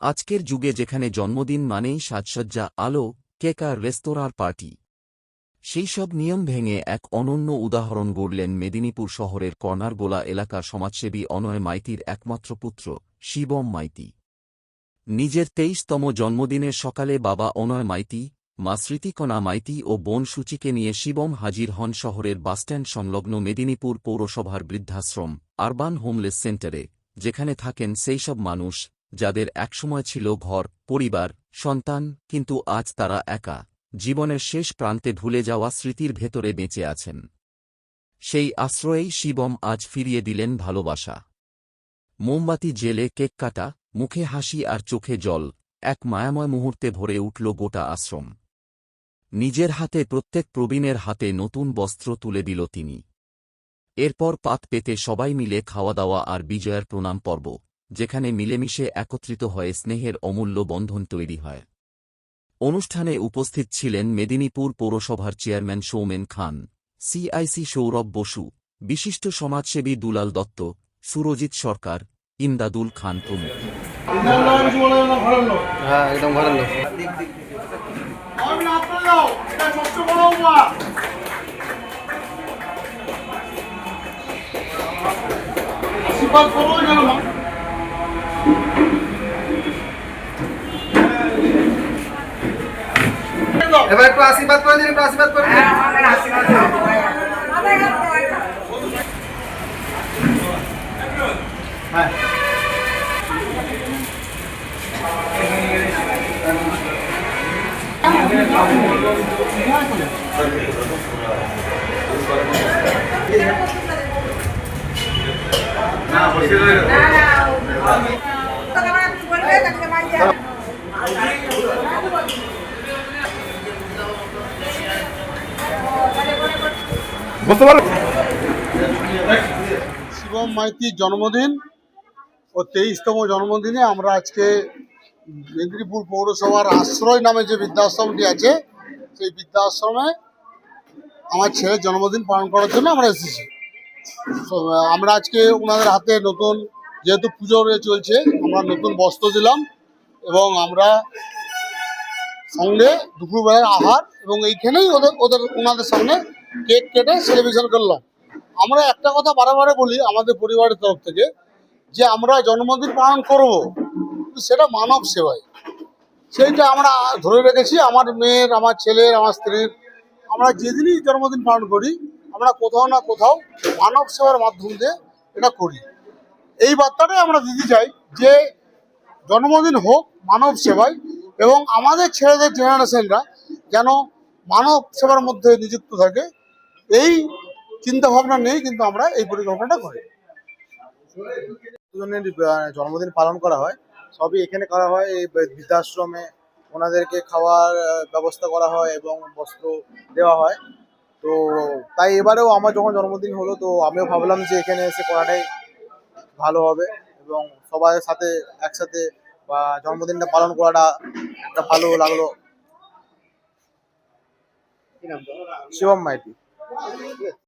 আজকের যুগে যেখানে জন্মদিন মানেই সাজসজ্জা, আলো, কেক আর রেস্তোরাঁর পার্টি, সেই সব নিয়ম ভেঙে এক অনন্য উদাহরণ গড়লেন মেদিনীপুর শহরের কর্নারগোলা এলাকার সমাজসেবী অনয় মাইতির একমাত্র পুত্র শিবম মাইতি। নিজের ২৩তম জন্মদিনের সকালে বাবা অনয় মাইতি, মা স্মৃতিকণা মাইতি ও বোন সূচিকে নিয়ে শিবম হাজির হন শহরের বাসস্ট্যান্ড সংলগ্ন মেদিনীপুর পৌরসভার বৃদ্ধাশ্রম আরবান হোমলেস সেন্টারে, যেখানে থাকেন সেই সব মানুষ যাদের একসময় ছিল ঘর, পরিবার, সন্তান, কিন্তু আজ তারা একা, জীবনের শেষ প্রান্তে ভুলে যাওয়া স্মৃতির ভেতরে বেঁচে আছেন। সেই আশ্রয়েই শিবম আজ ফিরিয়ে দিলেন ভালোবাসা। মোমবাতি জেলে কেক কাটা, মুখে হাসি আর চোখে জল, এক মায়াময় মুহূর্তে ভরে উঠল গোটা আশ্রম। নিজের হাতে প্রত্যেক প্রবীণের হাতে নতুন বস্ত্র তুলে দিল তিনি। এরপর পাত পেতে সবাই মিলে খাওয়া দাওয়া আর বিজয়ার প্রণাম পর্ব, যেখানে মিলেমিশে একত্রিত হয়ে স্নেহের অমূল্য বন্ধন তৈরি হয়। অনুষ্ঠানে উপস্থিত ছিলেন মেদিনীপুর পৌরসভার চেয়ারম্যান সৌমেন খান, সিআইসি সৌরভ বসু, বিশিষ্ট সমাজসেবী দুলাল দত্ত, সুরজিৎ সরকার, ইমদাদুল খান প্রমুখ। এবার একটু আশীর্বাদ করে দিন, একটু আশীর্বাদ করে দিন। হ্যাঁ, শিবম মাইতির জন্মদিন ও ২৩তম জন্মদিনে আমরা আজকে মেদিনীপুর পৌরসভার আশ্রয় নামে যে বৃদ্ধাশ্রমটি আছে, সেই বৃদ্ধাশ্রমে আমার ছেলের জন্মদিন পালন করার জন্য আমরা এসেছি। আমরা আজকে ওনাদের হাতে নতুন, যেহেতু পুজো চলছে, আমরা নতুন বস্ত্র দিলাম এবং আমরা সঙ্গে দুপুরবেলার আহার এবং এইখানেই ওনাদের সামনে কেক কেটে সেলিব্রেশন করলাম। আমরা একটা কথা বারে বলি আমাদের পরিবারের তরফ থেকে, যে আমরা জন্মদিন পালন করব, সেটা মানব সেবায়, সেইটা আমরা ধরে রেখেছি। আমার মেয়ের, আমার ছেলের, আমার স্ত্রীর, আমরা যেদিনই জন্মদিন পালন করি আমরা কোথাও না কোথাও মানব সেবার মাধ্যম দিয়ে এটা করি। এই বার্তাটাই আমরা দিতে চাই যে জন্মদিন হোক মানব সেবায়, এবং আমাদের ছেলেদের জেনারেশনরা যেন মানব সেবার মধ্যে নিযুক্ত থাকে, এই চিন্তাভাবনা নেই, কিন্তু আমরা এই পরিকল্পনাটা করি। জন্মদিন পালন করা হয়, সবই এখানে করা হয়। এই বৃদ্ধাশ্রমে ওনাদেরকে খাওয়ার ব্যবস্থা করা হয় এবং বস্ত্র দেওয়া হয়। তো তাই এবারেও আমার যখন জন্মদিন হলো, তো আমিও ভাবলাম যে এখানে এসে করাটাই ভালো হবে এবং সবার সাথে একসাথে বা জন্মদিনটা পালন করাটা একটা ভালো লাগলো। শিবম মাইতি।